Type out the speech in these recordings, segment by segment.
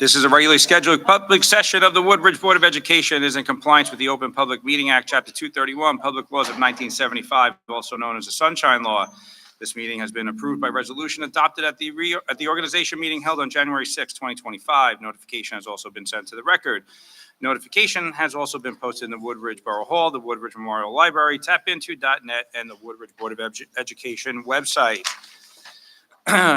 This is a regularly scheduled public session of the Woodbridge Board of Education. It is in compliance with the Open Public Meeting Act, Chapter 231, Public Laws of 1975, also known as the Sunshine Law. This meeting has been approved by resolution adopted at the organization meeting held on January 6, 2025. Notification has also been sent to the record. Notification has also been posted in the Woodbridge Borough Hall, the Woodbridge Memorial Library, tapinto.net, and the Woodbridge Board of Education website.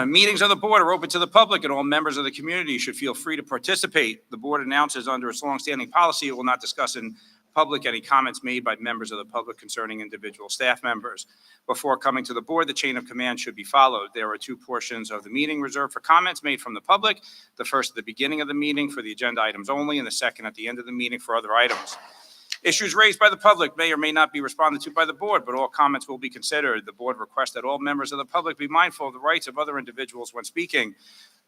Meetings of the board are open to the public, and all members of the community should feel free to participate. The board announces under its longstanding policy it will not discuss in public any comments made by members of the public concerning individual staff members. Before coming to the board, the chain of command should be followed. There are two portions of the meeting reserved for comments made from the public. The first at the beginning of the meeting for the agenda items only, and the second at the end of the meeting for other items. Issues raised by the public may or may not be responded to by the board, but all comments will be considered. The board requests that all members of the public be mindful of the rights of other individuals when speaking.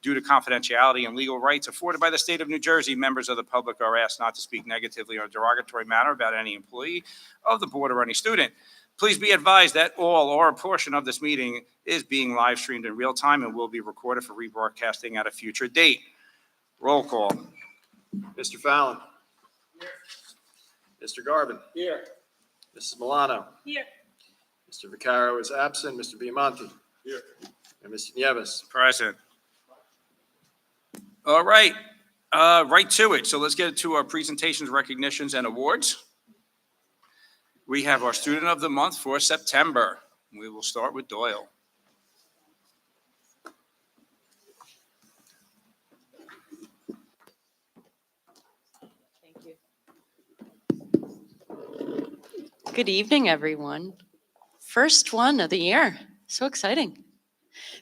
Due to confidentiality and legal rights afforded by the state of New Jersey, members of the public are asked not to speak negatively or derogatory manner about any employee of the board or any student. Please be advised that all or a portion of this meeting is being live streamed in real time and will be recorded for rebroadcasting at a future date. Roll call. Mr. Fallon. Here. Mr. Garvin. Here. Mrs. Milano. Here. Mr. Vaccaro is absent. Mr. Biamonte. Here. And Mr. Nieves. Present. All right, right to it. So let's get to our presentations, recognitions, and awards. We have our Student of the Month for September. We will start with Doyle. Thank you. Good evening, everyone. First one of the year. So exciting.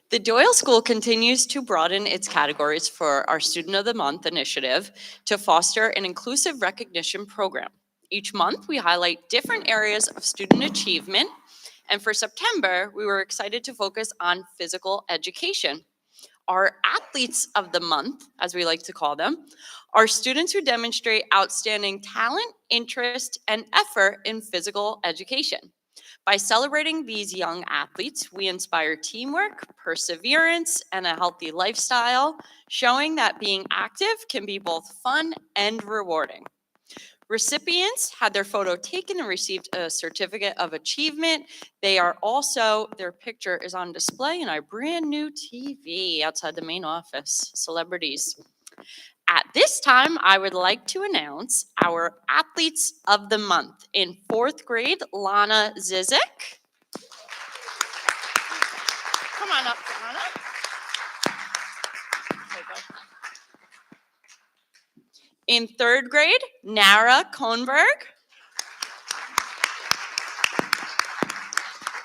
The Doyle School continues to broaden its categories for our Student of the Month initiative to foster an inclusive recognition program. Each month, we highlight different areas of student achievement, and for September, we were excited to focus on physical education. Our Athletes of the Month, as we like to call them, are students who demonstrate outstanding talent, interest, and effort in physical education. By celebrating these young athletes, we inspire teamwork, perseverance, and a healthy lifestyle, showing that being active can be both fun and rewarding. Recipients had their photo taken and received a certificate of achievement. Their picture is on display in our brand new TV outside the main office. Celebrities. At this time, I would like to announce our Athletes of the Month. In 4th grade, Lana Zizek. Come on up, Lana. Okay, go. In 3rd grade, Nara Kohnberg.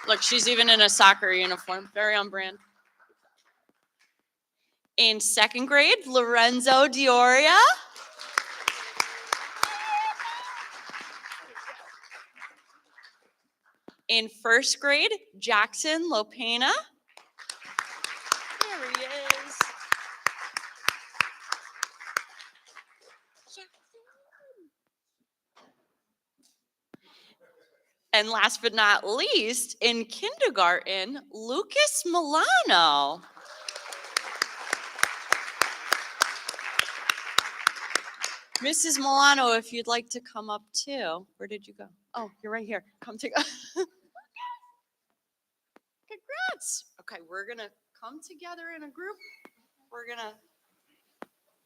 Look, she's even in a soccer uniform, very on brand. In 2nd grade, Lorenzo Dioria. In 1st grade, Jackson Lopena. There he is. And last but not least, in kindergarten, Lucas Milano. Mrs. Milano, if you'd like to come up too. Where did you go? Oh, you're right here. Come together. Congrats. Okay, we're going to come together in a group. We're going to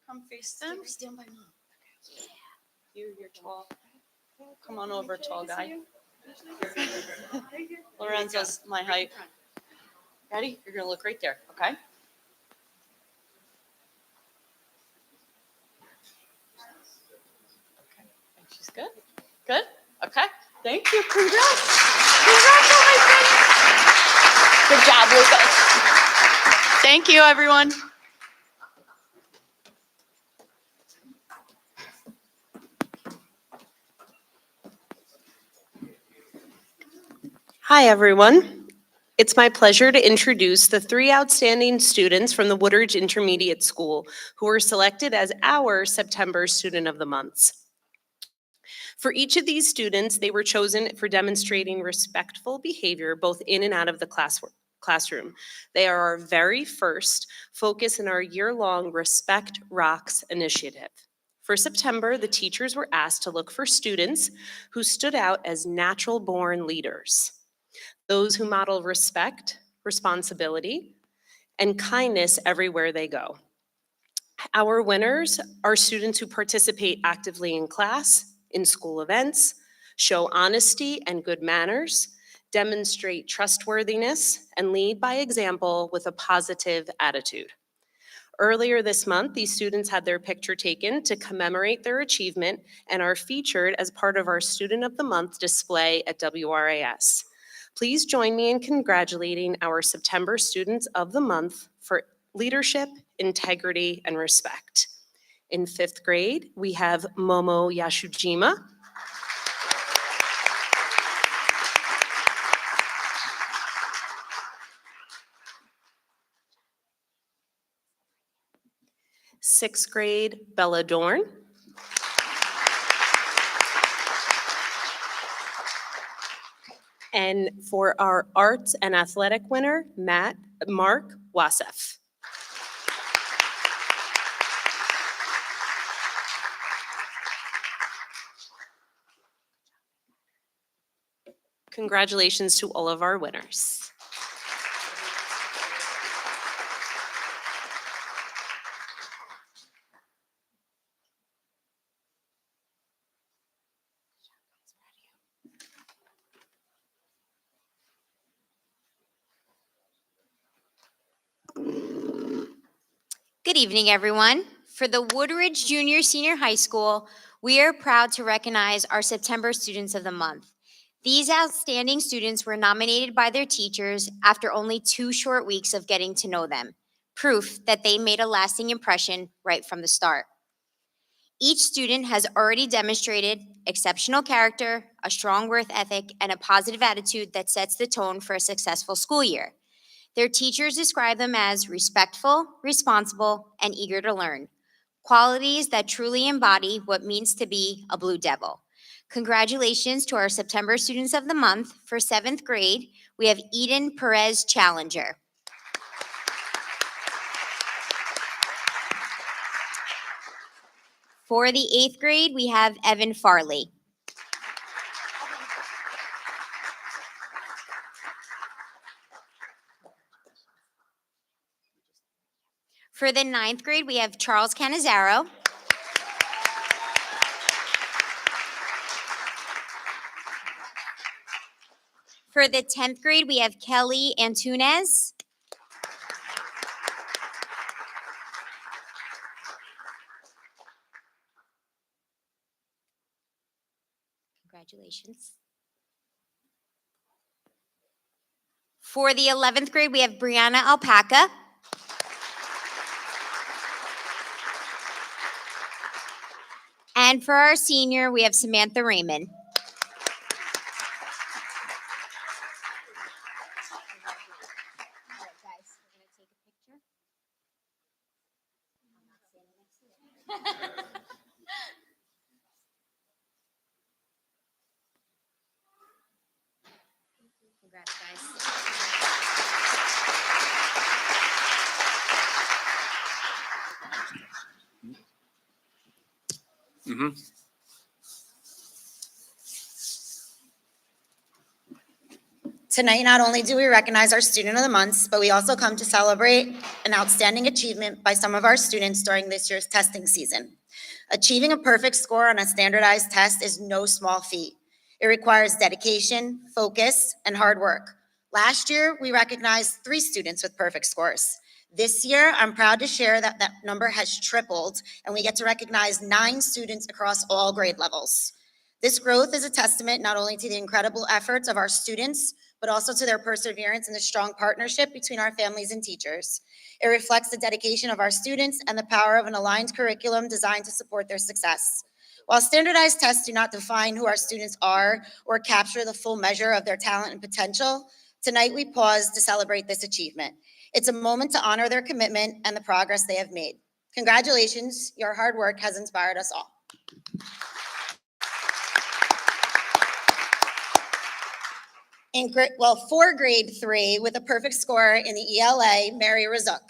come face them. Stand by mom. Okay. Yeah. You're tall. Come on over, tall guy. Lorenzo's my height. Ready? You're going to look right there, okay? She's good? Good? Okay. Thank you. Congrats. Congratulations. Good job, Lucas. Thank you, everyone. Hi, everyone. It's my pleasure to introduce the 3 outstanding students from the Woodbridge Intermediate School who were selected as our September Student of the Months. For each of these students, they were chosen for demonstrating respectful behavior both in and out of the classroom. They are our very first focus in our year-long Respect Rocks initiative. For September, the teachers were asked to look for students who stood out as natural-born leaders, those who model respect, responsibility, and kindness everywhere they go. Our winners are students who participate actively in class, in school events, show honesty and good manners, demonstrate trustworthiness, and lead by example with a positive attitude. Earlier this month, these students had their picture taken to commemorate their achievement and are featured as part of our Student of the Month display at WRAS. Please join me in congratulating our September Students of the Month for leadership, integrity, and respect. In 5th grade, we have Momo Yashujima. Sixth grade, Bella Dorn. And for our arts and athletic winner, Mark Wasef. Congratulations to all of our winners. Good evening, everyone. For the Woodridge Junior Senior High School, we are proud to recognize our September Students of the Month. These outstanding students were nominated by their teachers after only 2 short weeks of getting to know them, proof that they made a lasting impression right from the start. Each student has already demonstrated exceptional character, a strong work ethic, and a positive attitude that sets the tone for a successful school year. Their teachers describe them as respectful, responsible, and eager to learn, qualities that truly embody what it means to be a Blue Devil. Congratulations to our September Students of the Month. For 7th grade, we have Eden Perez Challenger. For the 8th grade, we have Evan Farley. For the 9th grade, we have Charles Canizaro. For the 10th grade, we have Kelly Antunes. Congratulations. For the 11th grade, we have Brianna Alpaca. And for our senior, we have Samantha Raymond. Congrats, guys. Tonight, not only do we recognize our Student of the Months, but we also come to celebrate an outstanding achievement by some of our students during this year's testing season. Achieving a perfect score on a standardized test is no small feat. It requires dedication, focus, and hard work. Last year, we recognized 3 students with perfect scores. This year, I'm proud to share that that number has tripled, and we get to recognize 9 students across all grade levels. This growth is a testament not only to the incredible efforts of our students, but also to their perseverance and the strong partnership between our families and teachers. It reflects the dedication of our students and the power of an aligned curriculum designed to support their success. While standardized tests do not define who our students are or capture the full measure of their talent and potential, tonight we pause to celebrate this achievement. It's a moment to honor their commitment and the progress they have made. Congratulations, your hard work has inspired us all. For grade 3 with a perfect score in the ELA, Mary Razuk.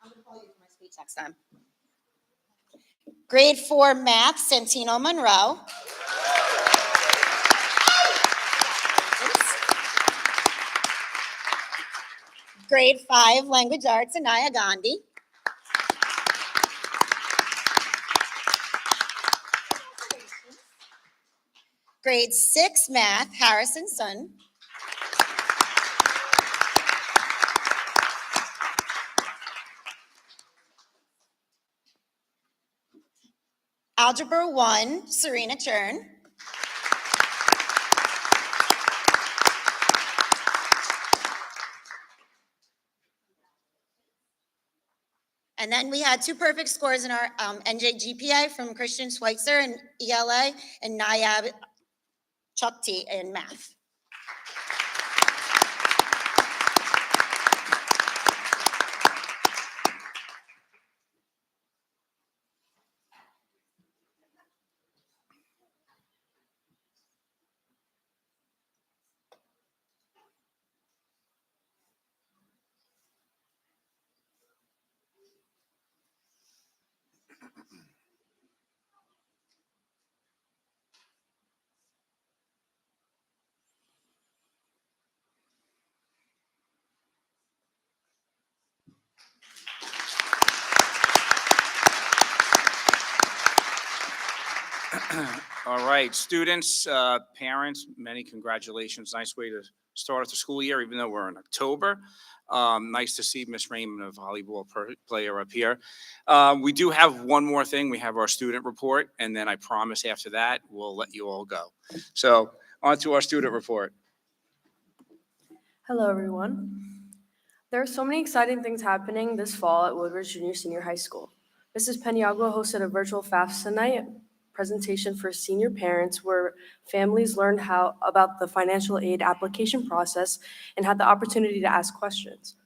I'm gonna call you for my speech next time. Grade 4 math, Santino Monroe. Grade 5 language arts, Anaya Gandhi. Grade 6 math, Harrison Sun. Algebra 1, Serena Chern. And then we had 2 perfect scores in our NJ GPA from Christian Schweitzer in ELA and Nayab Chukti in math. All right, students, parents, many congratulations. Nice way to start off the school year, even though we're in October. Nice to see Miss Raymond, a volleyball player, up here. We do have one more thing. We have our student report, and then I promise after that, we'll let you all go. So on to our student report. Hello, everyone. There are so many exciting things happening this fall at Woodridge Junior Senior High School. Mrs. Peniagua hosted a virtual FAFSA night presentation for senior parents where families learned about the financial aid application process and had the opportunity to ask questions.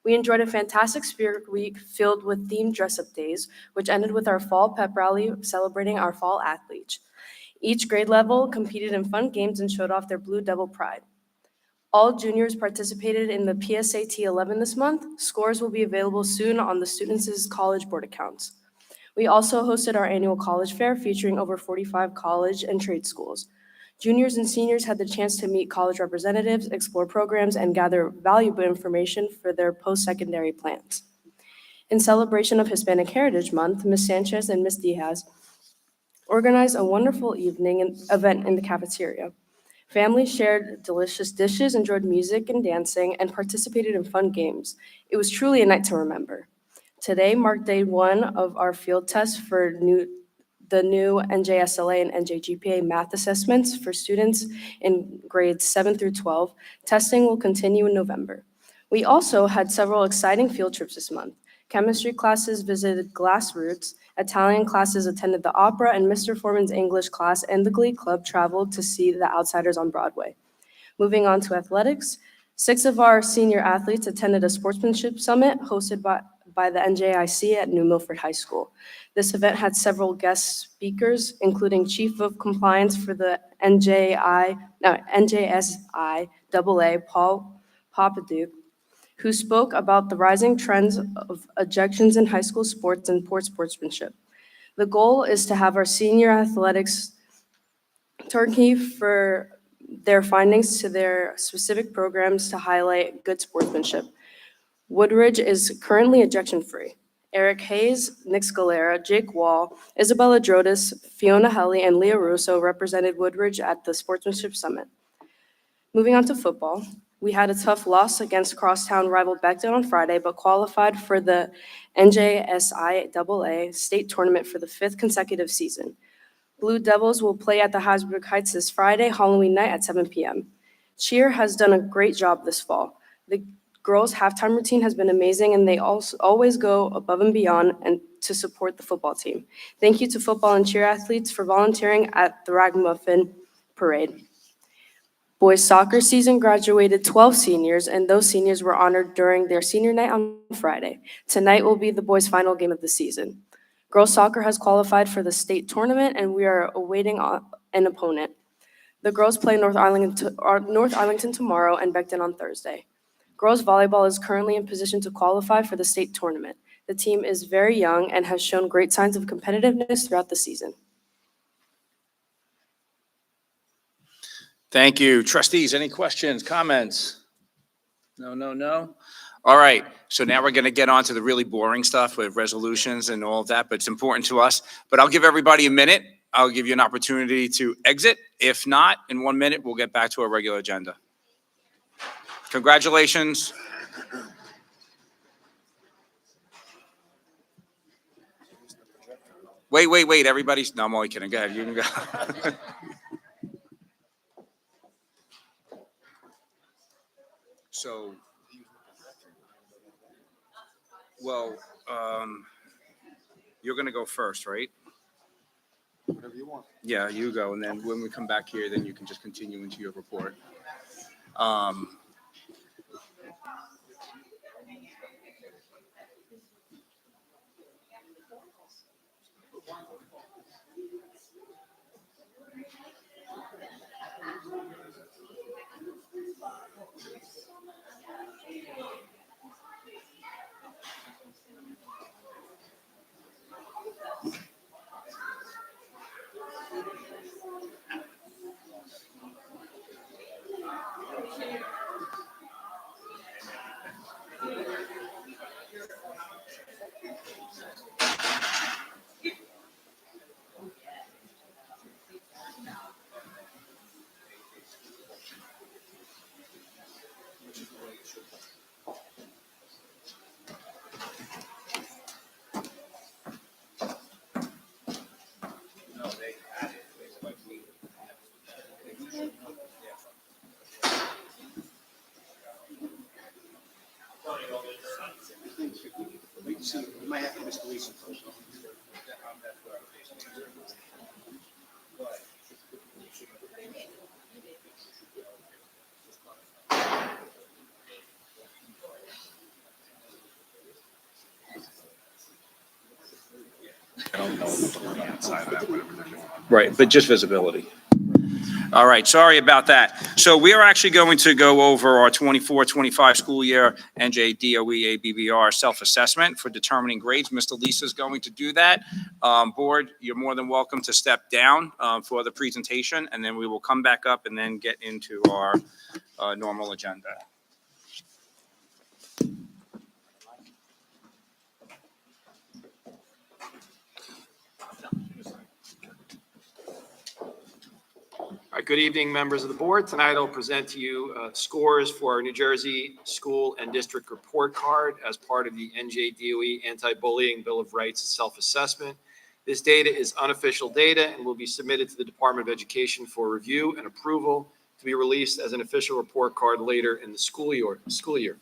We enjoyed a fantastic Spirit Week filled with themed dress-up days, which ended with our fall pep rally celebrating our fall athletes. Each grade level competed in fun games and showed off their Blue Devil pride. All juniors participated in the PSAT 11 this month. Scores will be available soon on the students' College Board accounts. We also hosted our annual college fair featuring over 45 college and trade schools. Juniors and seniors had the chance to meet college representatives, explore programs, and gather valuable information for their post-secondary plans. In celebration of Hispanic Heritage Month, Ms. Sanchez and Ms. Diaz organized a wonderful event in the cafeteria. Families shared delicious dishes, enjoyed music and dancing, and participated in fun games. It was truly a night to remember. Today marked day 1 of our field test for the new NJSLA and NJGPA math assessments for students in grades 7 through 12. Testing will continue in November. We also had several exciting field trips this month. Chemistry classes visited Glassroots, Italian classes attended the opera, and Mr. Foreman's English class and the Glee Club traveled to see The Outsiders on Broadway. Moving on to athletics, 6 of our senior athletes attended a sportsmanship summit hosted by the NJIC at New Milford High School. This event had several guest speakers, including Chief of Compliance for the NJSI AA, Paul Papaduke, who spoke about the rising trends of ejections in high school sports and poor sportsmanship. The goal is to have our senior athletics turnkey for their findings to their specific programs to highlight good sportsmanship. Woodridge is currently ejection-free. Eric Hayes, Nick Scalera, Jake Wall, Isabella Drodis, Fiona Helly, and Leah Russo represented Woodridge at the Sportsmanship Summit. Moving on to football, we had a tough loss against crosstown rival Beckton on Friday, but qualified for the NJSI AA state tournament for the 5th consecutive season. Blue Devils will play at the Hasbrook Heights this Friday, Halloween night at 7 p.m. Cheer has done a great job this fall. The girls' halftime routine has been amazing, and they also always go above and beyond and to support the football team. Thank you to football and cheer athletes for volunteering at the Ragamuffin Parade. Boys soccer season graduated 12 seniors, and those seniors were honored during their senior night on Friday. Tonight will be the boys' final game of the season. Girls soccer has qualified for the state tournament, and we are awaiting an opponent. The girls play North Arlington tomorrow and Beckton on Thursday. Girls volleyball is currently in position to qualify for the state tournament. The team is very young and has shown great signs of competitiveness throughout the season. Thank you. Trustees, any questions, comments? No? All right, so now we're going to get on to the really boring stuff with resolutions and all of that, but it's important to us. But I'll give everybody a minute. I'll give you an opportunity to exit. If not, in 1 minute, we'll get back to our regular agenda. Congratulations. Wait, everybody's, no, I'm only kidding. Go ahead, you can go. So, well, you're gonna go first, right? Whatever you want. Yeah, you go, and then when we come back here, then you can just continue into your report. You might have to miss Lisa first. Right, but just visibility. All right, sorry about that. So we are actually going to go over our 24-25 school year NJDOE ABBR self-assessment for determining grades. Mr. Lisa is going to do that. Board, you're more than welcome to step down for the presentation, and then we will come back up and then get into our normal agenda. All right, good evening, members of the board. Tonight I'll present to you scores for our New Jersey School and District Report Card as part of the NJDOE Anti-Bullying Bill of Rights Self-Assessment. This data is unofficial data and will be submitted to the Department of Education for review and approval to be released as an official report card later in the school year.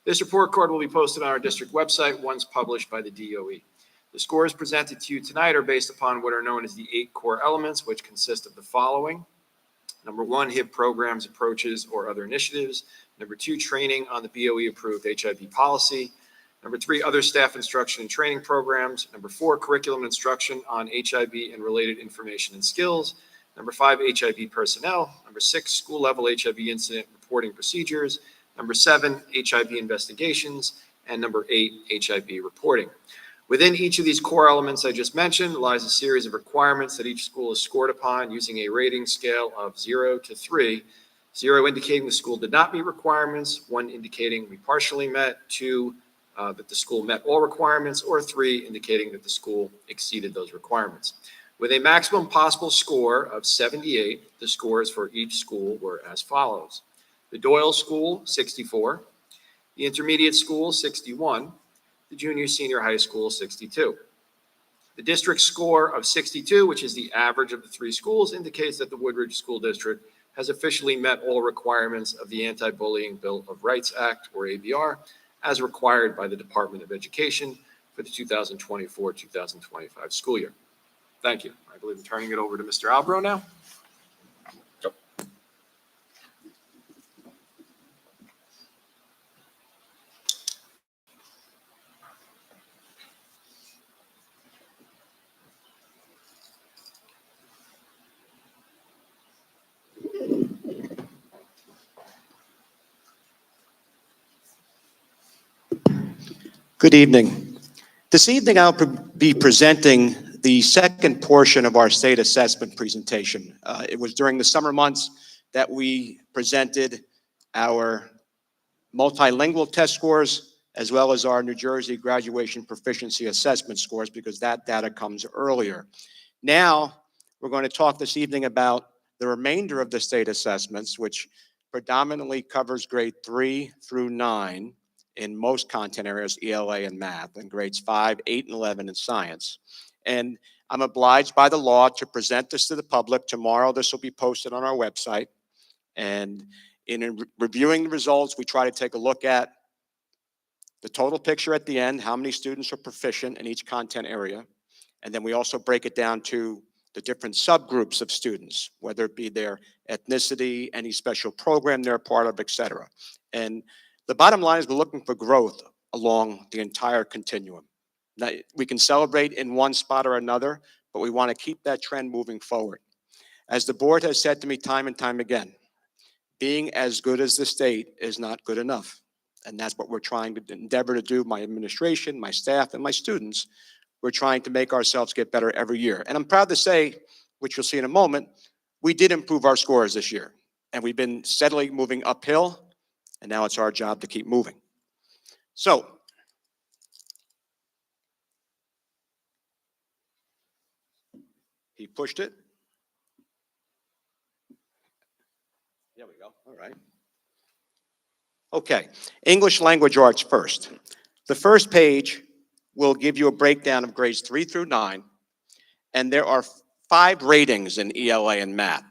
This report card will be posted on our district website once published by the DOE. The scores presented to you tonight are based upon what are known as the 8 core elements, which consist of the following. Number 1, HIB programs, approaches, or other initiatives. Number 2, training on the BOE-approved HIV policy. Number 3, other staff instruction and training programs. Number 4, curriculum instruction on HIV and related information and skills. Number 5, HIV personnel. Number 6, school-level HIV incident reporting procedures. Number 7, HIV investigations. And number 8, HIV reporting. Within each of these core elements I just mentioned lies a series of requirements that each school is scored upon using a rating scale of 0 to 3, 0 indicating the school did not meet requirements, 1 indicating we partially met, 2 that the school met all requirements, or 3 indicating that the school exceeded those requirements. With a maximum possible score of 78, the scores for each school were as follows. The Doyle School, 64. The Intermediate School, 61. The junior senior high school, 62. The district score of 62, which is the average of the 3 schools, indicates that the Woodridge School District has officially met all requirements of the Anti-Bullying Bill of Rights Act, or ABR, as required by the Department of Education for the 2024-2025 school year. Thank you. I believe I'm turning it over to Mr. Albro now. Good evening. This evening, I'll be presenting the second portion of our state assessment presentation. It was during the summer months that we presented our multilingual test scores, as well as our New Jersey graduation proficiency assessment scores, because that data comes earlier. Now, we're going to talk this evening about the remainder of the state assessments, which predominantly covers grade 3 through 9 in most content areas, ELA and math, and grades 5, 8, and 11 in science. And I'm obliged by the law to present this to the public. Tomorrow, this will be posted on our website. And in reviewing the results, we try to take a look at the total picture at the end, how many students are proficient in each content area. And then we also break it down to the different subgroups of students, whether it be their ethnicity, any special program they're a part of, et cetera. And the bottom line is we're looking for growth along the entire continuum. Now, we can celebrate in one spot or another, but we want to keep that trend moving forward. As the board has said to me time and time again, being as good as the state is not good enough. And that's what we're trying to endeavor to do, my administration, my staff, and my students. We're trying to make ourselves get better every year. And I'm proud to say, which you'll see in a moment, we did improve our scores this year. And we've been steadily moving uphill, and now it's our job to keep moving. So, he pushed it. There we go, all right. Okay, English language arts first. The first page will give you a breakdown of grades 3 through 9, and there are 5 ratings in ELA and math.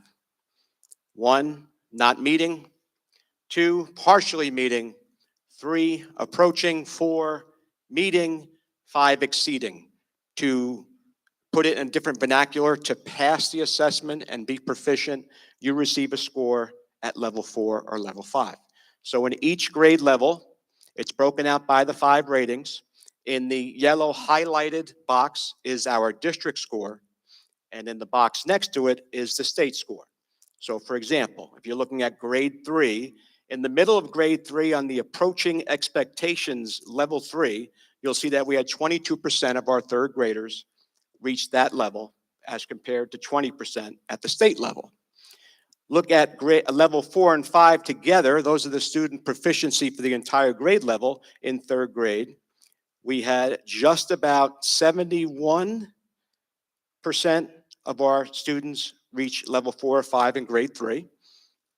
1, not meeting. 2, partially meeting. 3, approaching. 4, meeting. 5, exceeding. To put it in different vernacular, to pass the assessment and be proficient, you receive a score at level 4 or level 5. So in each grade level, it's broken out by the 5 ratings. In the yellow highlighted box is our district score, and in the box next to it is the state score. So for example, if you're looking at grade 3, in the middle of grade 3 on the approaching expectations level 3, you'll see that we had 22% of our third graders reach that level as compared to 20% at the state level. Look at level 4 and 5 together. Those are the student proficiency for the entire grade level in third grade. We had just about 71% of our students reach level 4 or 5 in grade 3,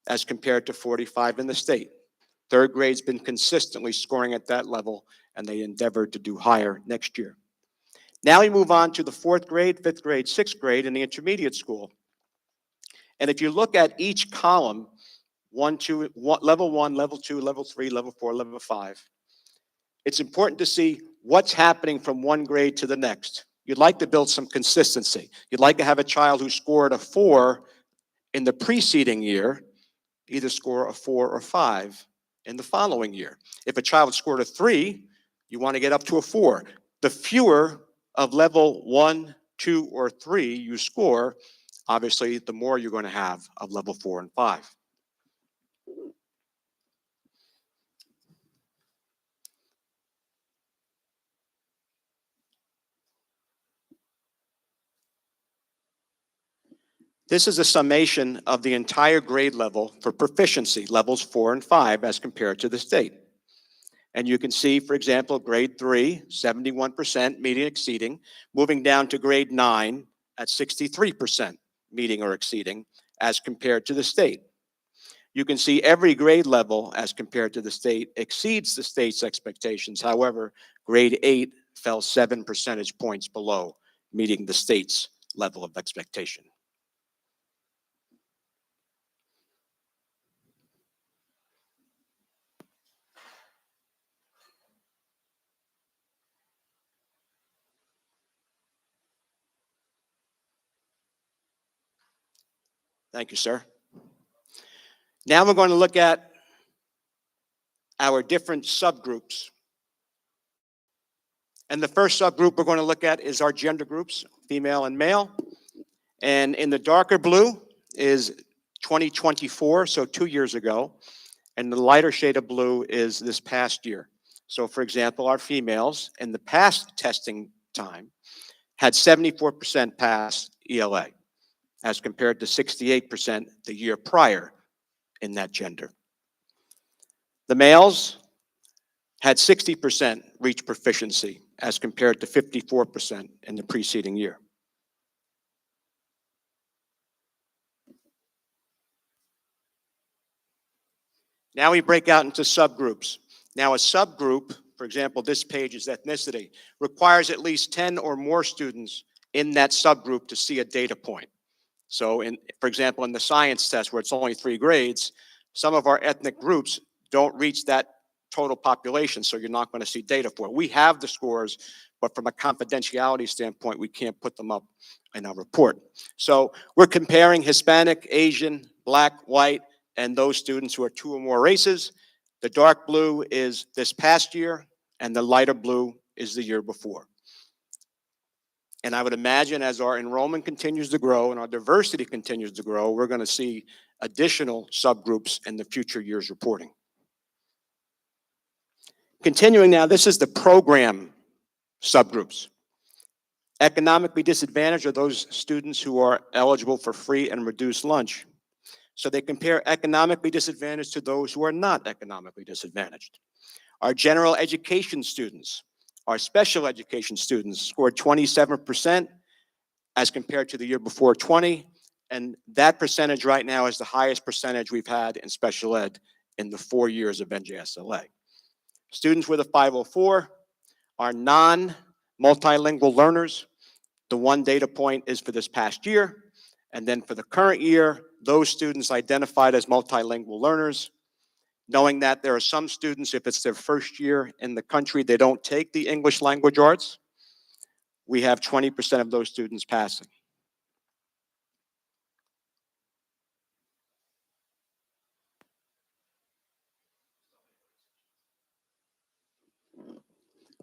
as compared to 45 in the state. Third grade's been consistently scoring at that level, and they endeavored to do higher next year. Now we move on to the 4th grade, 5th grade, 6th grade in the intermediate school. And if you look at each column, level 1, level 2, level 3, level 4, level 5, it's important to see what's happening from one grade to the next. You'd like to build some consistency. You'd like to have a child who scored a 4 in the preceding year, either score a 4 or 5 in the following year. If a child scored a 3, you want to get up to a 4. The fewer of level 1, 2, or 3 you score, obviously, the more you're going to have of level 4 and 5. This is a summation of the entire grade level for proficiency, levels 4 and 5, as compared to the state. And you can see, for example, grade 3, 71% meeting exceeding, moving down to grade 9 at 63% meeting or exceeding, as compared to the state. You can see every grade level, as compared to the state, exceeds the state's expectations. However, grade 8 fell 7 percentage points below meeting the state's level of expectation. Thank you, sir. Now we're going to look at our different subgroups. And the first subgroup we're going to look at is our gender groups, female and male. And in the darker blue is 2024, so 2 years ago. And the lighter shade of blue is this past year. So for example, our females in the past testing time had 74% pass ELA as compared to 68% the year prior in that gender. The males had 60% reach proficiency as compared to 54% in the preceding year. Now we break out into subgroups. Now a subgroup, for example, this page is ethnicity, requires at least 10 or more students in that subgroup to see a data point. So for example, in the science test where it's only 3 grades, some of our ethnic groups don't reach that total population, so you're not going to see data for it. We have the scores, but from a confidentiality standpoint, we can't put them up in our report. So we're comparing Hispanic, Asian, Black, White, and those students who are 2 or more races. The dark blue is this past year, and the lighter blue is the year before. And I would imagine as our enrollment continues to grow and our diversity continues to grow, we're going to see additional subgroups in the future years reporting. Continuing now, this is the program subgroups. Economically disadvantaged are those students who are eligible for free and reduced lunch. So they compare economically disadvantaged to those who are not economically disadvantaged. Our general education students, our special education students scored 27% as compared to the year before 20, and that percentage right now is the highest percentage we've had in special ed in the 4 years of NJSLA. Students with a 504 are non-multilingual learners. The one data point is for this past year, and then for the current year, those students identified as multilingual learners, knowing that there are some students, if it's their first year in the country, they don't take the English language arts. We have 20% of those students passing.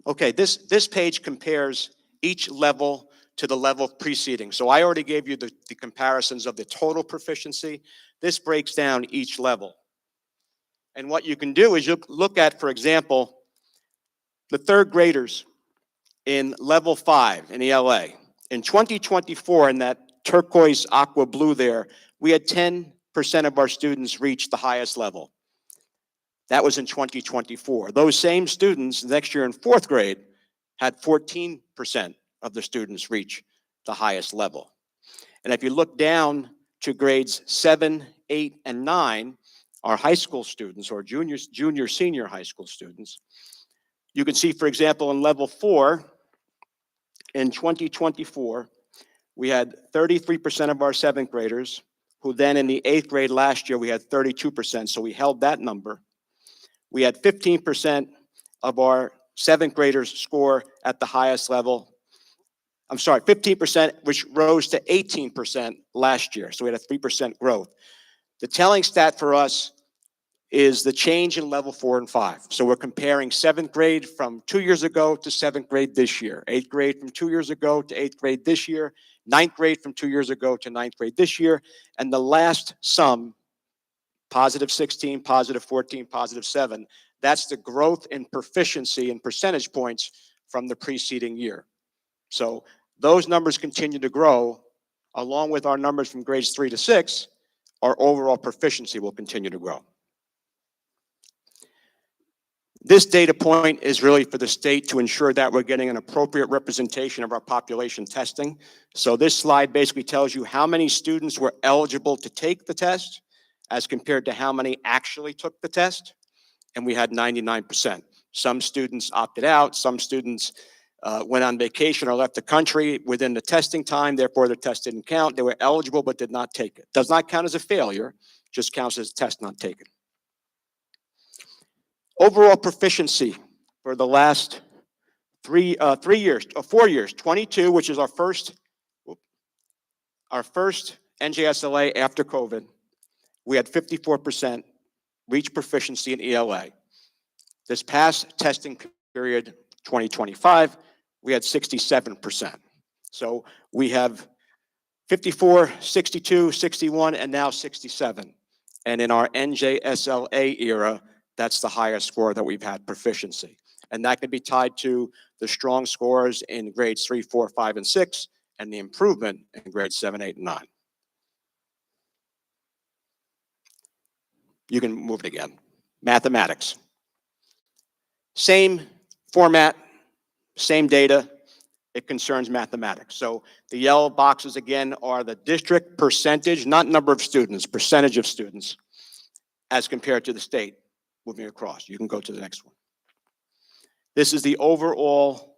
Okay, this page compares each level to the level preceding. So I already gave you the comparisons of the total proficiency. This breaks down each level. And what you can do is you look at, for example, the 3rd graders in level 5 in ELA. In 2024, in that turquoise aqua blue there, we had 10% of our students reach the highest level. That was in 2024. Those same students next year in 4th grade had 14% of the students reach the highest level. And if you look down to grades 7, 8, and 9, our high school students, or junior, senior high school students, you can see, for example, in level 4, in 2024, we had 33% of our 7th graders, who then in the 8th grade last year, we had 32%, so we held that number. We had 15% of our 7th graders score at the highest level. I'm sorry, 15%, which rose to 18% last year, so we had a 3% growth. The telling stat for us is the change in level 4 and 5. So we're comparing 7th grade from 2 years ago to 7th grade this year, 8th grade from 2 years ago to 8th grade this year, 9th grade from 2 years ago to 9th grade this year, and the last sum, positive 16, positive 14, positive 7, that's the growth in proficiency in percentage points from the preceding year. So those numbers continue to grow, along with our numbers from grades 3 to 6, our overall proficiency will continue to grow. This data point is really for the state to ensure that we're getting an appropriate representation of our population testing. So this slide basically tells you how many students were eligible to take the test as compared to how many actually took the test. And we had 99%. Some students opted out, some students went on vacation or left the country within the testing time, therefore the test didn't count. They were eligible but did not take it. Does not count as a failure, just counts as a test not taken. Overall proficiency for the last 4 years, 22, which is our first NJSLA after COVID, we had 54% reach proficiency in ELA. This past testing period, 2025, we had 67%. So we have 54, 62, 61, and now 67. And in our NJSLA era, that's the highest score that we've had proficiency. And that can be tied to the strong scores in grades 3, 4, 5, and 6, and the improvement in grades 7, 8, and 9. You can move it again. Mathematics. Same format, same data. It concerns mathematics. So the yellow boxes again are the district percentage, not number of students, percentage of students as compared to the state. Moving across. You can go to the next one. This is the overall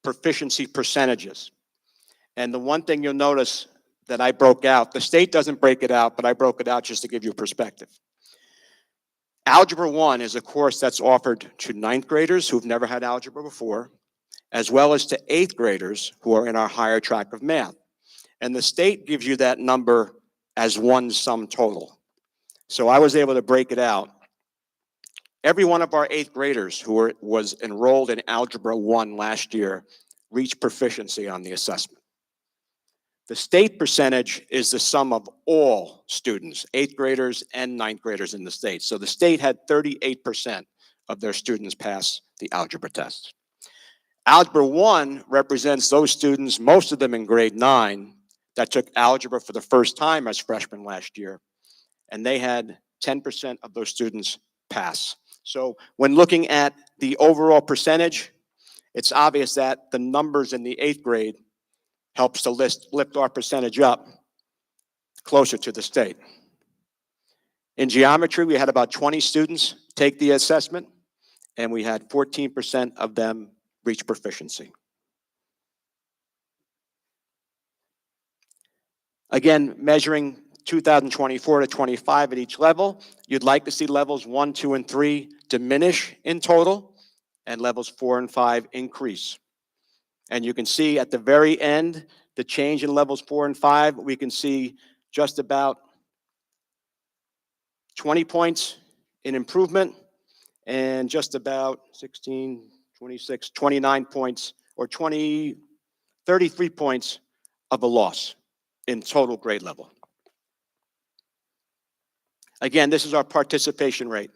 proficiency percentages. And the one thing you'll notice that I broke out, the state doesn't break it out, but I broke it out just to give you perspective. Algebra 1 is a course that's offered to 9th graders who've never had algebra before, as well as to 8th graders who are in our higher track of math. And the state gives you that number as one sum total. So I was able to break it out. Every one of our 8th graders who was enrolled in Algebra 1 last year reached proficiency on the assessment. The state percentage is the sum of all students, 8th graders and 9th graders in the state. So the state had 38% of their students pass the algebra test. Algebra 1 represents those students, most of them in grade 9, that took algebra for the first time as freshmen last year, and they had 10% of those students pass. So when looking at the overall percentage, it's obvious that the numbers in the 8th grade helps to lift our percentage up closer to the state. In geometry, we had about 20 students take the assessment, and we had 14% of them reach proficiency. Again, measuring 2024 to 25 at each level, you'd like to see levels 1, 2, and 3 diminish in total, and levels 4 and 5 increase. And you can see at the very end, the change in levels 4 and 5, we can see just about 20 points in improvement and just about 16, 26, 29 points or 33 points of a loss in total grade level. Again, this is our participation rate.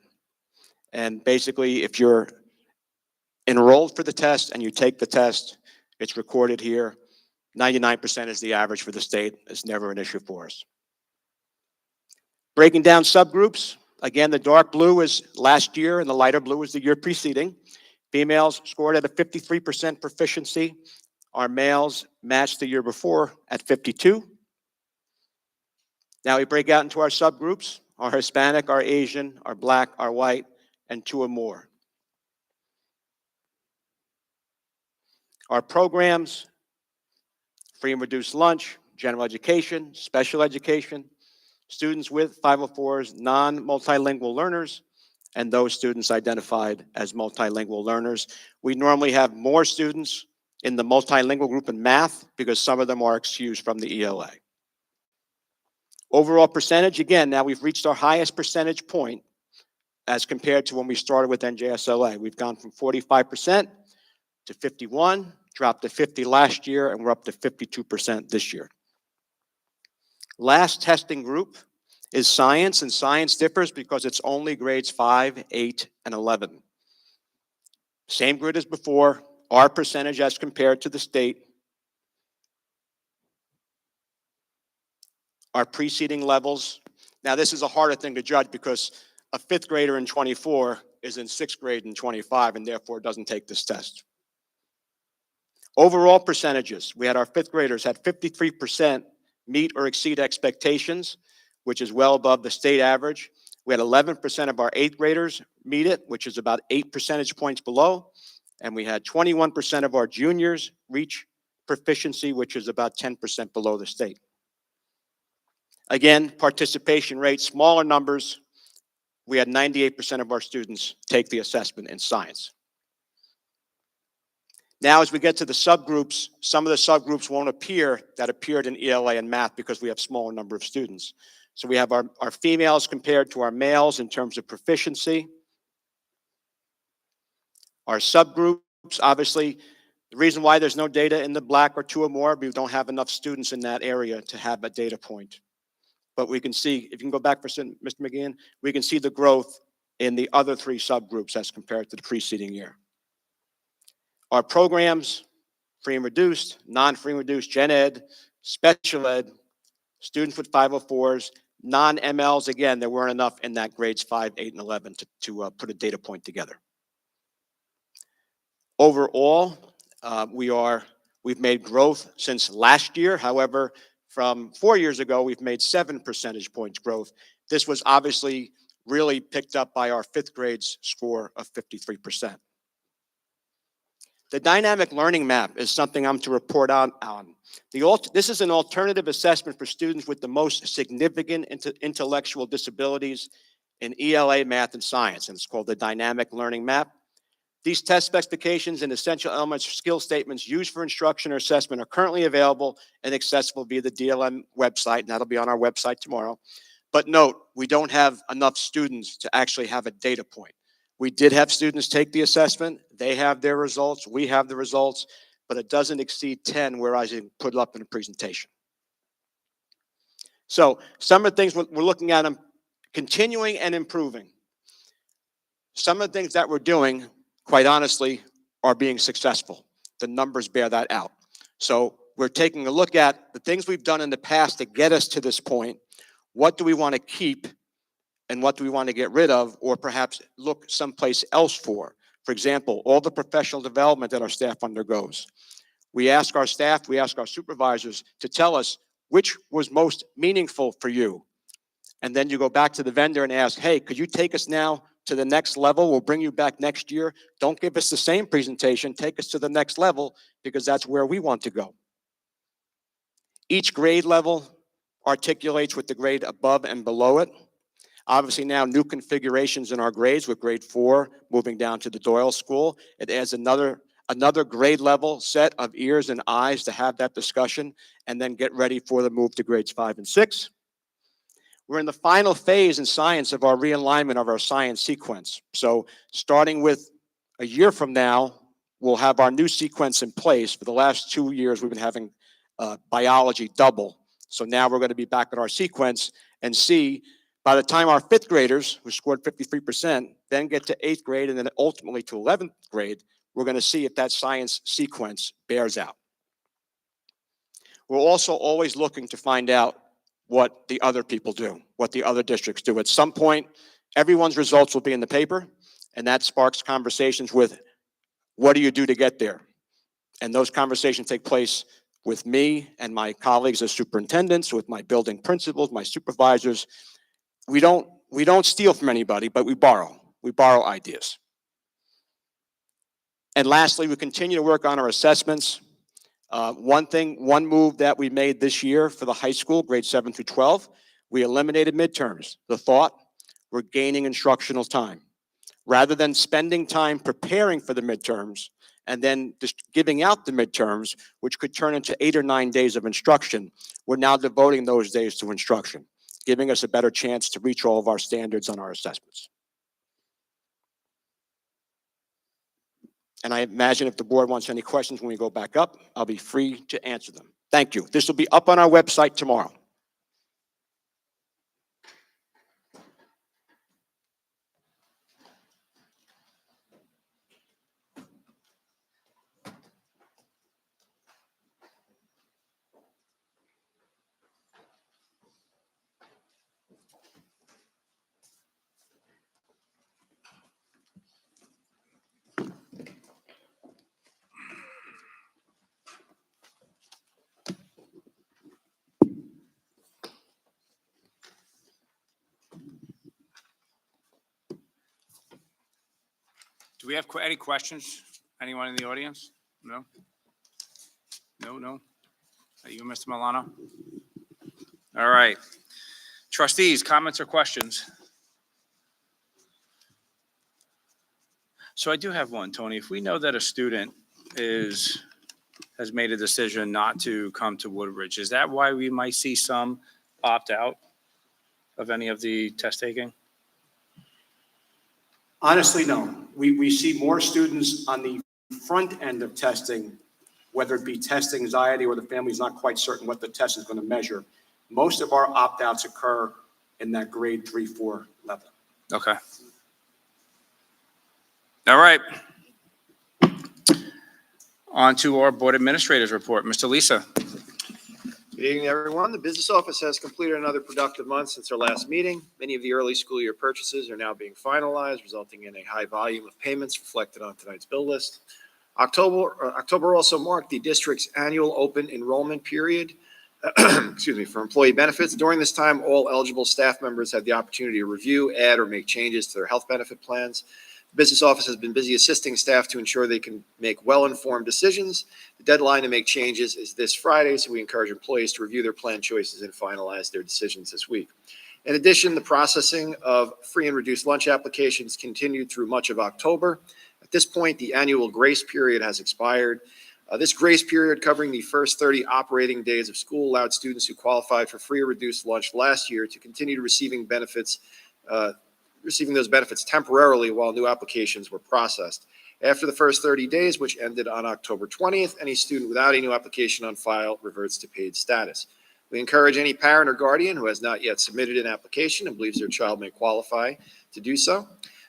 And basically, if you're enrolled for the test and you take the test, it's recorded here. 99% is the average for the state. It's never an issue for us. Breaking down subgroups, again, the dark blue is last year and the lighter blue is the year preceding. Females scored at a 53% proficiency. Our males matched the year before at 52. Now we break out into our subgroups, our Hispanic, our Asian, our Black, our white, and 2 or more. Our programs, free and reduced lunch, general education, special education, students with 504s, non-multilingual learners, and those students identified as multilingual learners. We normally have more students in the multilingual group in math because some of them are excused from the ELA. Overall percentage, again, now we've reached our highest percentage point as compared to when we started with NJSLA. We've gone from 45% to 51, dropped to 50 last year, and we're up to 52% this year. Last testing group is science, and science differs because it's only grades 5, 8, and 11. Same grid as before, our percentage as compared to the state. Our preceding levels. Now, this is a harder thing to judge because a 5th grader in 24 is in 6th grade in 25 and therefore doesn't take this test. Overall percentages, we had our 5th graders had 53% meet or exceed expectations, which is well above the state average. We had 11% of our 8th graders meet it, which is about 8 percentage points below. And we had 21% of our juniors reach proficiency, which is about 10% below the state. Again, participation rate, smaller numbers. We had 98% of our students take the assessment in science. Now, as we get to the subgroups, some of the subgroups won't appear that appeared in ELA and math because we have smaller number of students. So we have our females compared to our males in terms of proficiency. Our subgroups, obviously, the reason why there's no data in the Black or 2 or more, we don't have enough students in that area to have a data point. But we can see, if you can go back for Mr. McGeehan, we can see the growth in the other 3 subgroups as compared to the preceding year. Our programs, free and reduced, non-free and reduced, gen ed, special ed, students with 504s, non-MLs, again, there weren't enough in that grades 5, 8, and 11 to put a data point together. Overall, we've made growth since last year. However, from 4 years ago, we've made 7 percentage points growth. This was obviously really picked up by our 5th grade's score of 53%. The dynamic learning map is something I'm to report on. This is an alternative assessment for students with the most significant intellectual disabilities in ELA, math, and science, and it's called the dynamic learning map. These test specifications and essential elements skill statements used for instruction or assessment are currently available and accessible via the DLM website, and that'll be on our website tomorrow. But note, we don't have enough students to actually have a data point. We did have students take the assessment. They have their results. We have the results, but it doesn't exceed 10, where I can put it up in a presentation. So some of the things we're looking at them continuing and improving. Some of the things that we're doing, quite honestly, are being successful. The numbers bear that out. So we're taking a look at the things we've done in the past to get us to this point. What do we want to keep and what do we want to get rid of, or perhaps look someplace else for? For example, all the professional development that our staff undergoes. We ask our staff, we ask our supervisors to tell us which was most meaningful for you. And then you go back to the vendor and ask, hey, could you take us now to the next level? We'll bring you back next year. Don't give us the same presentation. Take us to the next level, because that's where we want to go. Each grade level articulates with the grade above and below it. Obviously now new configurations in our grades with grade 4 moving down to the Doyle School. It adds another grade level set of ears and eyes to have that discussion and then get ready for the move to grades 5 and 6. We're in the final phase in science of our realignment of our science sequence. So starting with a year from now, we'll have our new sequence in place. For the last 2 years, we've been having biology double. So now we're going to be back at our sequence and see, by the time our 5th graders, who scored 53%, then get to 8th grade and then ultimately to 11th grade, we're going to see if that science sequence bears out. We're also always looking to find out what the other people do, what the other districts do. At some point, everyone's results will be in the paper, and that sparks conversations with, what do you do to get there? And those conversations take place with me and my colleagues as superintendents, with my building principals, my supervisors. We don't steal from anybody, but we borrow. We borrow ideas. And lastly, we continue to work on our assessments. One move that we made this year for the high school, grades 7 through 12, we eliminated midterms. The thought, we're gaining instructional time. Rather than spending time preparing for the midterms and then just giving out the midterms, which could turn into 8 or 9 days of instruction, we're now devoting those days to instruction, giving us a better chance to reach all of our standards on our assessments. And I imagine if the board wants any questions when we go back up, I'll be free to answer them. Thank you. This will be up on our website tomorrow. Do we have any questions? Anyone in the audience? No? No? Are you Mr. Milano? All right. Trustees, comments or questions? So I do have one, Tony. If we know that a student has made a decision not to come to Woodbridge, is that why we might see some opt out of any of the test taking? Honestly, no. We see more students on the front end of testing, whether it be test anxiety or the family's not quite certain what the test is going to measure. Most of our opt-outs occur in that grade 3, 4 level. Okay. All right. On to our Board Administrators Report. Mr. Lisa. Good evening, everyone. The business office has completed another productive month since our last meeting. Many of the early school year purchases are now being finalized, resulting in a high volume of payments reflected on tonight's bill list. October also marked the district's annual open enrollment period for employee benefits. During this time, all eligible staff members had the opportunity to review, add, or make changes to their health benefit plans. The business office has been busy assisting staff to ensure they can make well-informed decisions. The deadline to make changes is this Friday, so we encourage employees to review their plan choices and finalize their decisions this week. In addition, the processing of free and reduced lunch applications continued through much of October. At this point, the annual grace period has expired. This grace period, covering the first 30 operating days of school, allowed students who qualified for free or reduced lunch last year to continue receiving those benefits temporarily while new applications were processed. After the first 30 days, which ended on October 20th, any student without a new application on file reverts to paid status. We encourage any parent or guardian who has not yet submitted an application and believes their child may qualify to do so.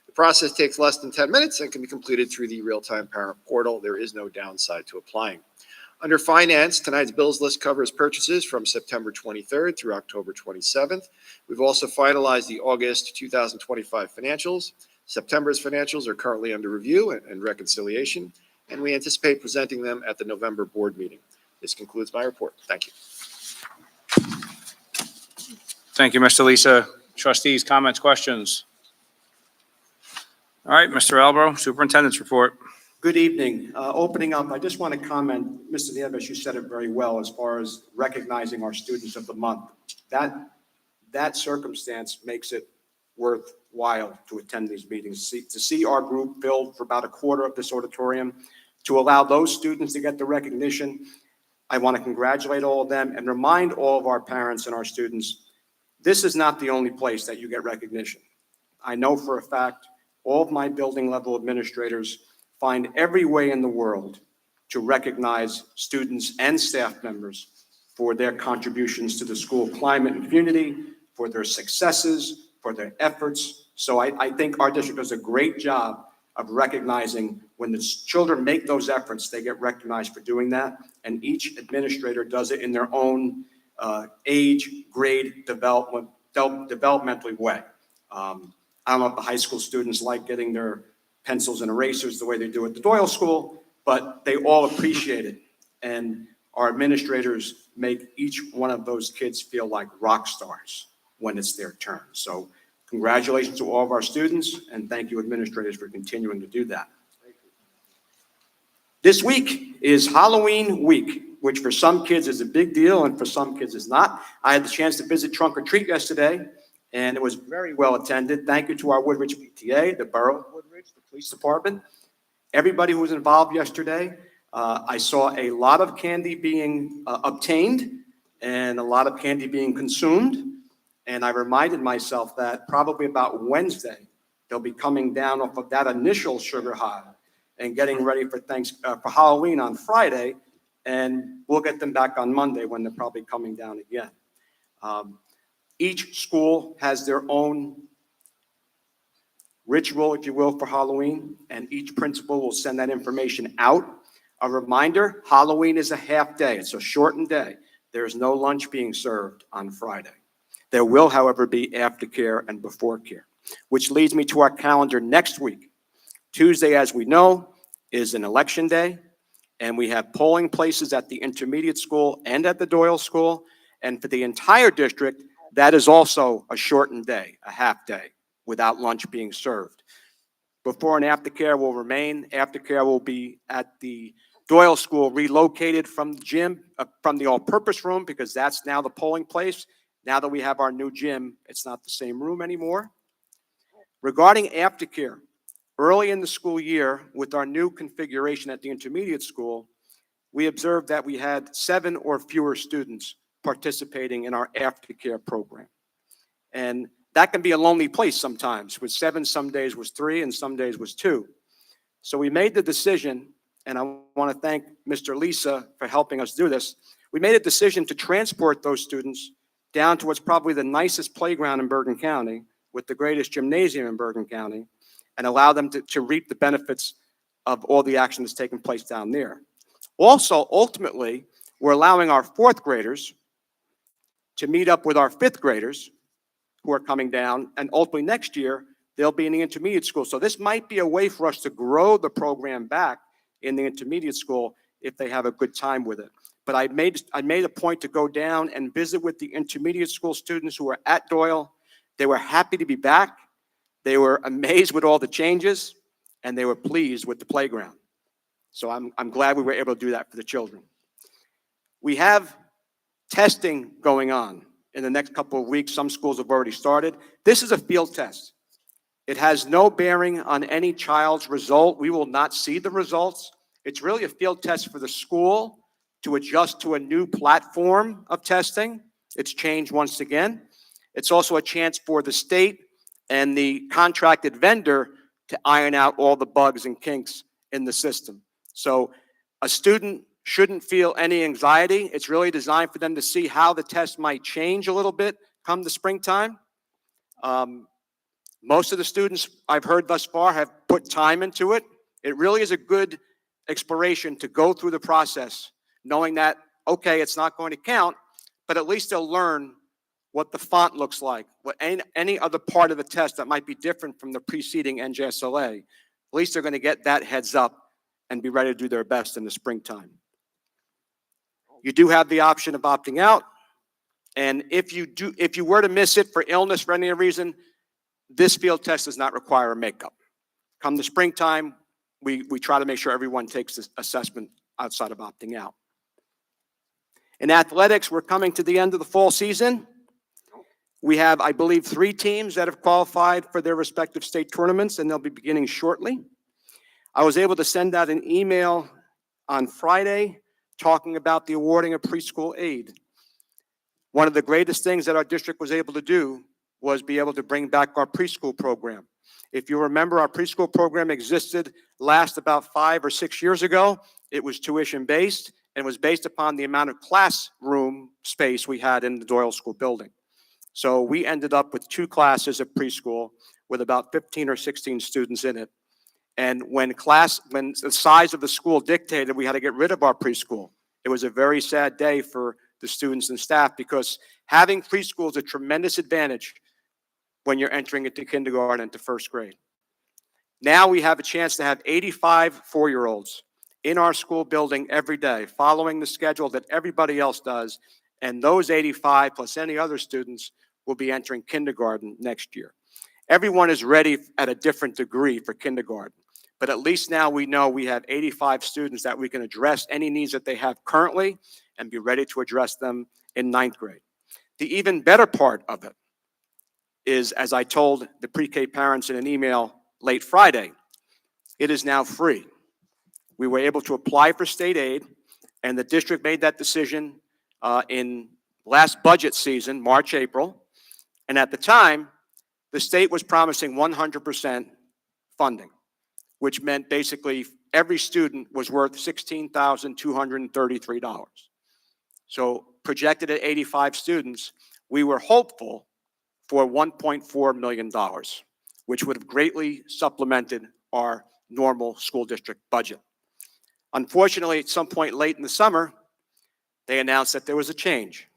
The process takes less than 10 minutes and can be completed through the real-time parent portal. There is no downside to applying. Under finance, tonight's bills list covers purchases from September 23rd through October 27th. We've also finalized the August 2025 financials. September's financials are currently under review and reconciliation, and we anticipate presenting them at the November board meeting. This concludes my report. Thank you. Thank you, Mr. Lisa. Trustees, comments, questions? All right, Mr. Albro, Superintendent's Report. Good evening. Opening up, I just want to comment, Mr. Nieves, you said it very well as far as recognizing our students of the month. That circumstance makes it worthwhile to attend these meetings, to see our group filled for about a quarter of this auditorium, to allow those students to get the recognition. I want to congratulate all of them and remind all of our parents and our students, this is not the only place that you get recognition. I know for a fact all of my building level administrators find every way in the world to recognize students and staff members for their contributions to the school climate and community, for their successes, for their efforts. So I think our district does a great job of recognizing when the children make those efforts, they get recognized for doing that. And each administrator does it in their own age, grade, developmentally way. I don't know if the high school students like getting their pencils and erasers the way they do at the Doyle School, but they all appreciate it. And our administrators make each one of those kids feel like rock stars when it's their turn. So congratulations to all of our students, and thank you, administrators, for continuing to do that. This week is Halloween week, which for some kids is a big deal and for some kids is not. I had the chance to visit Trunk or Treat yesterday, and it was very well attended. Thank you to our Woodridge PTA, the Borough of Woodridge, the Police Department, everybody who was involved yesterday. I saw a lot of candy being obtained and a lot of candy being consumed. And I reminded myself that probably about Wednesday, they'll be coming down off of that initial sugar high and getting ready for Halloween on Friday. And we'll get them back on Monday when they're probably coming down again. Each school has their own ritual, if you will, for Halloween, and each principal will send that information out. A reminder, Halloween is a half day. It's a shortened day. There is no lunch being served on Friday. There will, however, be aftercare and before care, which leads me to our calendar next week. Tuesday, as we know, is an election day, and we have polling places at the intermediate school and at the Doyle School. And for the entire district, that is also a shortened day, a half day, without lunch being served. Before and aftercare will remain. Aftercare will be at the Doyle School, relocated from the gym, from the all-purpose room, because that's now the polling place. Now that we have our new gym, it's not the same room anymore. Regarding aftercare, early in the school year, with our new configuration at the intermediate school, we observed that we had 7 or fewer students participating in our aftercare program. And that can be a lonely place sometimes. With 7, some days was 3, and some days was 2. So we made the decision, and I want to thank Mr. Lisa for helping us do this. We made a decision to transport those students down to what's probably the nicest playground in Bergen County, with the greatest gymnasium in Bergen County, and allow them to reap the benefits of all the action that's taking place down there. Also, ultimately, we're allowing our fourth graders to meet up with our fifth graders who are coming down, and ultimately next year, they'll be in the intermediate school. So this might be a way for us to grow the program back in the intermediate school if they have a good time with it. But I made a point to go down and visit with the intermediate school students who are at Doyle. They were happy to be back. They were amazed with all the changes, and they were pleased with the playground. So I'm glad we were able to do that for the children. We have testing going on in the next couple of weeks. Some schools have already started. This is a field test. It has no bearing on any child's result. We will not see the results. It's really a field test for the school to adjust to a new platform of testing. It's changed once again. It's also a chance for the state and the contracted vendor to iron out all the bugs and kinks in the system. So a student shouldn't feel any anxiety. It's really designed for them to see how the test might change a little bit come the springtime. Most of the students I've heard thus far have put time into it. It really is a good exploration to go through the process, knowing that, okay, it's not going to count, but at least they'll learn what the font looks like, what any other part of the test that might be different from the preceding NJSLA. At least they're going to get that heads up and be ready to do their best in the springtime. You do have the option of opting out, and if you were to miss it for illness for any reason, this field test does not require a makeup. Come the springtime, we try to make sure everyone takes this assessment outside of opting out. In athletics, we're coming to the end of the fall season. We have, I believe, 3 teams that have qualified for their respective state tournaments, and they'll be beginning shortly. I was able to send out an email on Friday talking about the awarding of preschool aid. One of the greatest things that our district was able to do was be able to bring back our preschool program. If you remember, our preschool program existed last about 5 or 6 years ago. It was tuition-based and was based upon the amount of classroom space we had in the Doyle School building. So we ended up with 2 classes of preschool with about 15 or 16 students in it. And when the size of the school dictated we had to get rid of our preschool, it was a very sad day for the students and staff, because having preschool is a tremendous advantage when you're entering into kindergarten into first grade. Now we have a chance to have 85 4-year-olds in our school building every day, following the schedule that everybody else does, and those 85 plus any other students will be entering kindergarten next year. Everyone is ready at a different degree for kindergarten, but at least now we know we have 85 students that we can address any needs that they have currently and be ready to address them in 9th grade. The even better part of it is, as I told the pre-K parents in an email late Friday, it is now free. We were able to apply for state aid, and the district made that decision in last budget season, March, April. And at the time, the state was promising 100% funding, which meant basically every student was worth $16,233. So projected at 85 students, we were hopeful for $1.4 million, which would have greatly supplemented our normal school district budget. Unfortunately, at some point late in the summer, they announced that there was a change,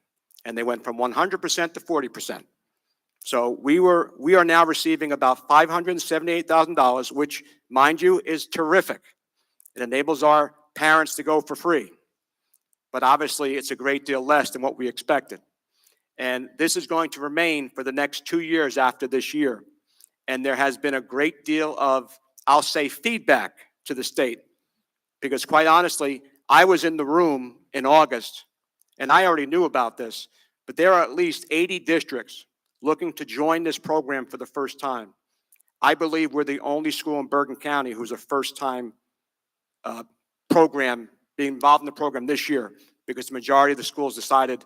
and they went from 100% to 40%. So we are now receiving about $578,000, which, mind you, is terrific. It enables our parents to go for free. But obviously, it's a great deal less than what we expected. And this is going to remain for the next 2 years after this year. And there has been a great deal of, I'll say, feedback to the state. Because quite honestly, I was in the room in August, and I already knew about this, but there are at least 80 districts looking to join this program for the first time. I believe we're the only school in Bergen County who's a first-time program, being involved in the program this year, because the majority of the schools decided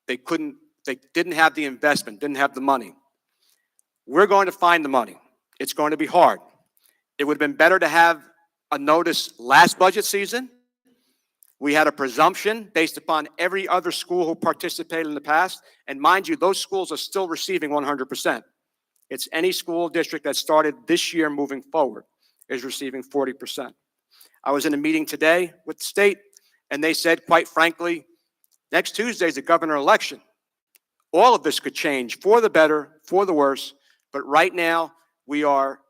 they didn't have the investment, didn't have the money. We're going to find the money. It's going to be hard. It would have been better to have a notice last budget season. We had a presumption based upon every other school who participated in the past. And mind you, those schools are still receiving 100%. It's any school district that started this year moving forward is receiving 40%. I was in a meeting today with the state, And they said, quite frankly, next Tuesday is the governor election. All of this could change for the better, for the worse. But right now, we are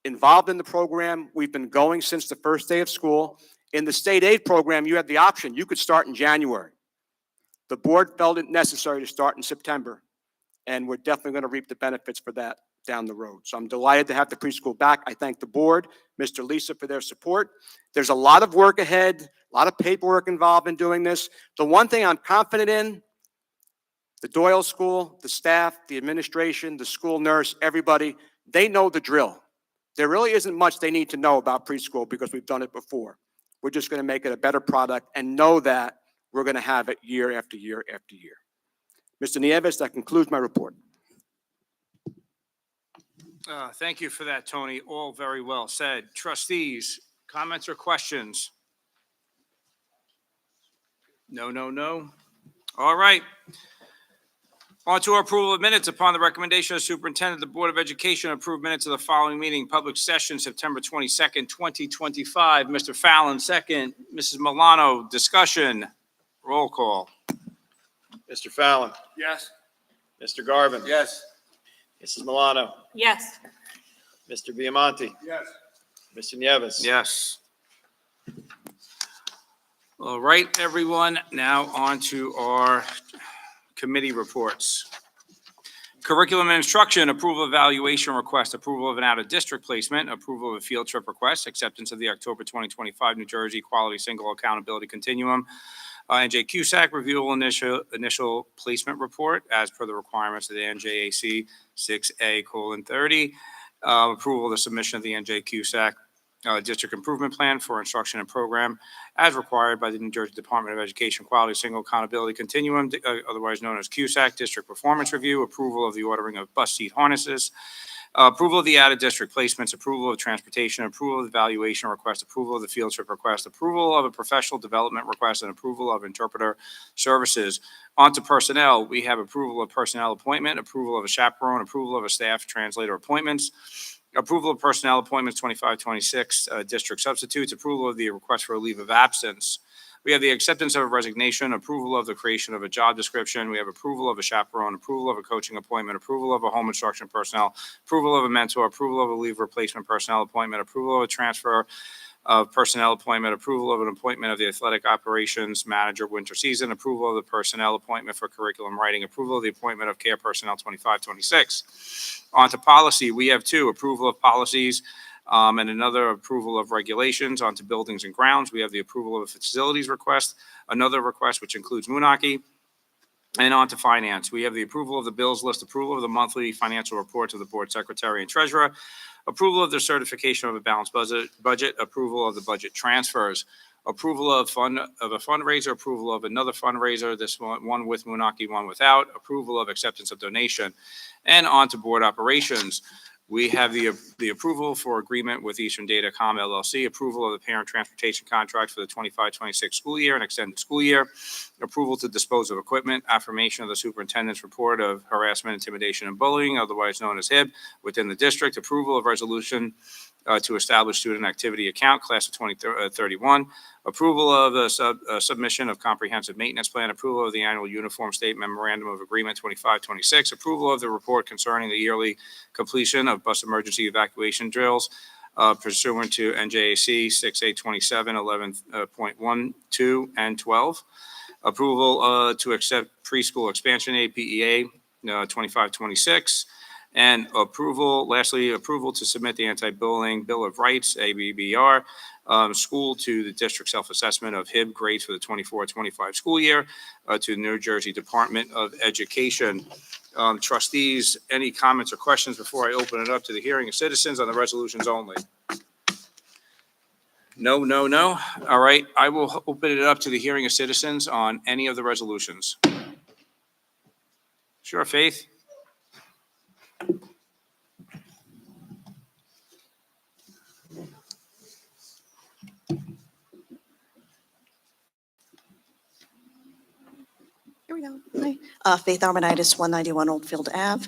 involved in the program. We've been going since the first day of school. In the state aid program, you had the option. You could start in January. The board felt it necessary to start in September, and we're definitely going to reap the benefits for that down the road. So I'm delighted to have the preschool back. I thank the board, Mr. Lisa, for their support. There's a lot of work ahead, a lot of paperwork involved in doing this. The one thing I'm confident in, the Doyle School, the staff, the administration, the school nurse, everybody, they know the drill. There really isn't much they need to know about preschool because we've done it before. We're just going to make it a better product and know that we're going to have it year after year after year. Mr. Nieves, that concludes my report. Thank you for that, Tony. All very well said. Trustees, comments or questions? No, no, no. All right. On to our approval of minutes. Upon the recommendation of the superintendent, the Board of Education approved minutes of the following meeting, public session, September 22nd, 2025. Mr. Fallon, second. Mrs. Milano, discussion. Roll call. Mr. Fallon, Yes. Mr. Garvin. Yes. Mrs. Milano, Yes. Mr. Biamonte, Yes. Mr. Nieves. Yes. All right, everyone. Now on to our committee reports. Curriculum and instruction, approval of evaluation request, approval of an out-of-district placement, approval of a field trip request, acceptance of the October 2025 New Jersey Quality Single Accountability Continuum, NJ CUSAC review initial placement report as per the requirements of the NJAC 6A:30, approval of the submission of the NJ CUSAC District Improvement Plan for Instruction and Program as required by the New Jersey Department of Education Quality Single Accountability Continuum, otherwise known as CUSAC District Performance Review, approval of the ordering of bus seat harnesses, approval of the out-of-district placements, approval of transportation, approval of the evaluation request, approval of the field trip request, approval of a professional development request, and approval of interpreter services. On to personnel. We have approval of personnel appointment, approval of a chaperone, approval of a staff translator appointments, approval of personnel appointments 2526, district substitutes, approval of the request for a leave of absence. We have the acceptance of a resignation, approval of the creation of a job description. We have approval of a chaperone, approval of a coaching appointment, approval of a home instruction personnel, approval of a mentor, approval of a leave replacement personnel appointment, approval of a transfer of personnel appointment, approval of an appointment of the athletic operations manager winter season, approval of the personnel appointment for curriculum writing, approval of the appointment of care personnel 2526. On to policy, we have two, approval of policies and another approval of regulations. On to buildings and grounds, we have the approval of a facilities request, another request which includes Moonachie. And on to finance, we have the approval of the bills list, approval of the monthly financial report to the board secretary and treasurer, approval of the certification of a balanced budget, approval of the budget transfers, approval of a fundraiser, approval of another fundraiser, this one with Moonachie, one without, approval of acceptance of donation, and on to board operations. We have the approval for agreement with Eastern Datacom LLC, approval of the parent transportation contract for the 25-26 school year and extended school year, approval to dispose of equipment, affirmation of the superintendent's report of harassment, intimidation, and bullying, otherwise known as HIB, within the district, approval of resolution to establish student activity account, class of 2031, approval of the submission of comprehensive maintenance plan, approval of the annual uniform state memorandum of agreement 25-26, approval of the report concerning the yearly completion of bus emergency evacuation drills pursuant to NJAC 6A27 11.12 and 12, approval to accept preschool expansion aid PEA 25-26, and lastly, approval to submit the anti-bullying Bill of Rights, ABBR, school to the district self-assessment of HIB grades for the 24-25 school year to New Jersey Department of Education. Trustees, any comments or questions before I open it up to the hearing of citizens on the resolutions only? No, no, no. All right, I will open it up to the hearing of citizens on any of the resolutions. Sure, Faith? Here we go. Hi. Faith Armenitis, 191 Oldfield Ave.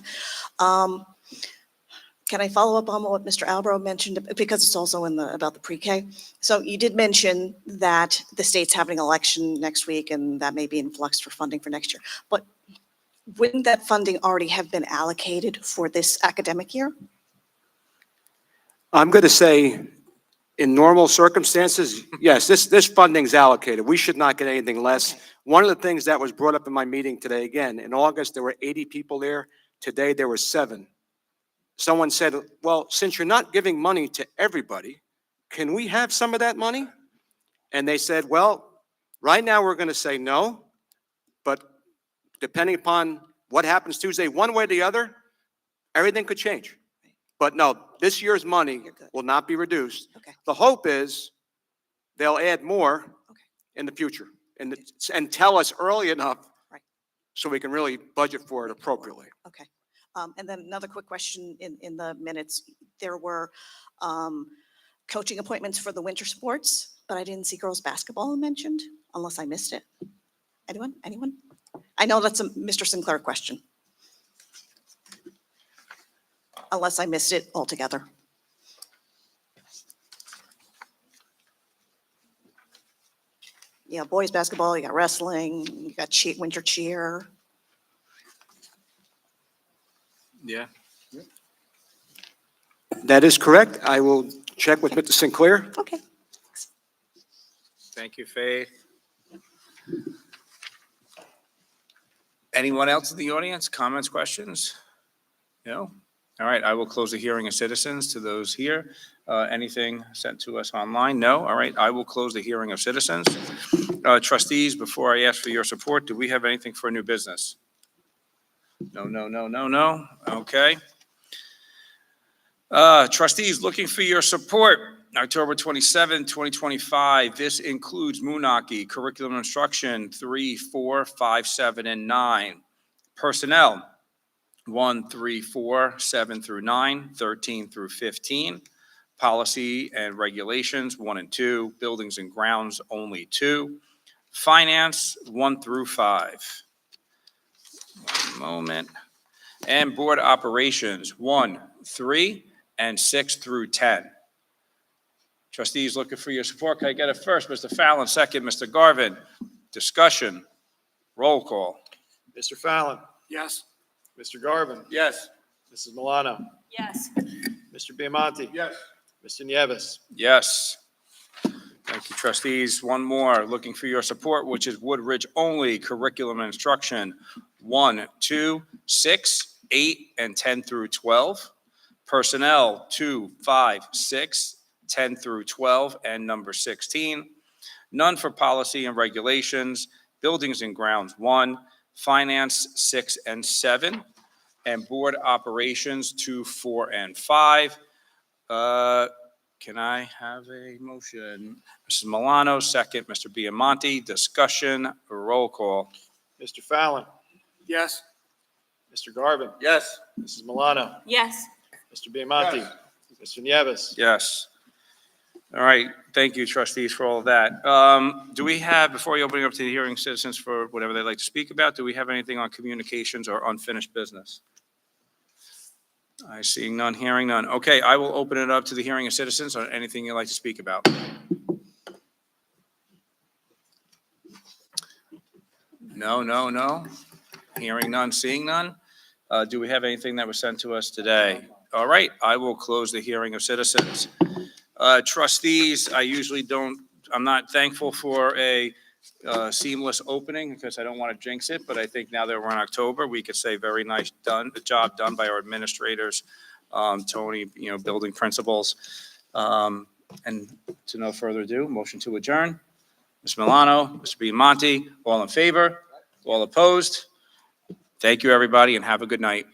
Can I follow up on what Mr. Albro mentioned, because it's also about the pre-K? So you did mention that the state's having an election next week, and that may be in flux for funding for next year. But wouldn't that funding already have been allocated for this academic year? I'm going to say, in normal circumstances, yes, this funding's allocated. We should not get anything less. Okay. One of the things that was brought up in my meeting today, again, in August, there were 80 people there. Today, there were 7. Someone said, well, since you're not giving money to everybody, can we have some of that money? And they said, well, right now, we're going to say no, but depending upon what happens Tuesday, one way or the other, everything could change. But no, this year's money You're good. will not be reduced. Okay. The hope is they'll add more Okay. in the future and tell us early enough Right. so we can really budget for it appropriately. Okay. And then another quick question in the minutes. There were coaching appointments for the winter sports, but I didn't see girls' basketball mentioned, unless I missed it. Anyone? Anyone? I know that's a Mr. Sinclair question. Unless I missed it altogether. Yeah, boys' basketball, you got wrestling, you got winter cheer. Yeah. That is correct. I will check with Mr. Sinclair. Okay. Thank you, Faith. Anyone else in the audience? Comments, questions? No? All right, I will close the hearing of citizens to those here. Anything sent to us online? No? All right, I will close the hearing of citizens. Trustees, before I ask for your support, do we have anything for new business? No, no, no, no, no. Okay. Trustees, looking for your support. October 27, 2025. This includes Moonaki, curriculum instruction 3, 4, 5, 7, and 9. Personnel 1, 3, 4, 7 through 9, 13 through 15. Policy and regulations 1 and 2. Buildings and grounds only 2. Finance 1 through 5. One moment. And board operations 1, 3, and 6 through 10. Trustees looking for your support. Can I get it first? Mr. Fallon, second, Mr. Garvin. Discussion. Roll call. Mr. Fallon, Yes. Mr. Garvin, Yes. Mrs. Milano, Yes. Mr. Biamonte. Yes. Mr. Nieves. Yes. Thank you, trustees. One more, looking for your support, which is Woodridge only curriculum and instruction 1, 2, 6, 8, and 10 through 12. Personnel 2, 5, 6, 10 through 12, and number 16. None for policy and regulations. Buildings and grounds 1. Finance 6 and 7. And board operations 2, 4, and 5. Can I have a motion? Mrs. Milano, second. Mr. Biamonte, discussion, roll call. Mr. Fallon, Yes. Mr. Garvin, Yes. Mrs. Milano, Yes. Mr. Biamonte, Mr. Nieves. Yes. All right, thank you, trustees, for all of that. Do we have, before we open it up to the hearing citizens for whatever they'd like to speak about, do we have anything on communications or unfinished business? I see none, hearing none. Okay, I will open it up to the hearing of citizens on anything you'd like to speak about. No, no, no. Hearing none, seeing none. Do we have anything that was sent to us today? All right, I will close the hearing of citizens. Trustees, I usually don't, I'm not thankful for a seamless opening because I don't want to jinx it, but I think now that we're in October, we could say very nice job done by our administrators, Tony, building principals. And to no further ado, motion to adjourn. Ms. Milano, Mr. Biamonte, all in favor? All opposed? Thank you, everybody, and have a good night.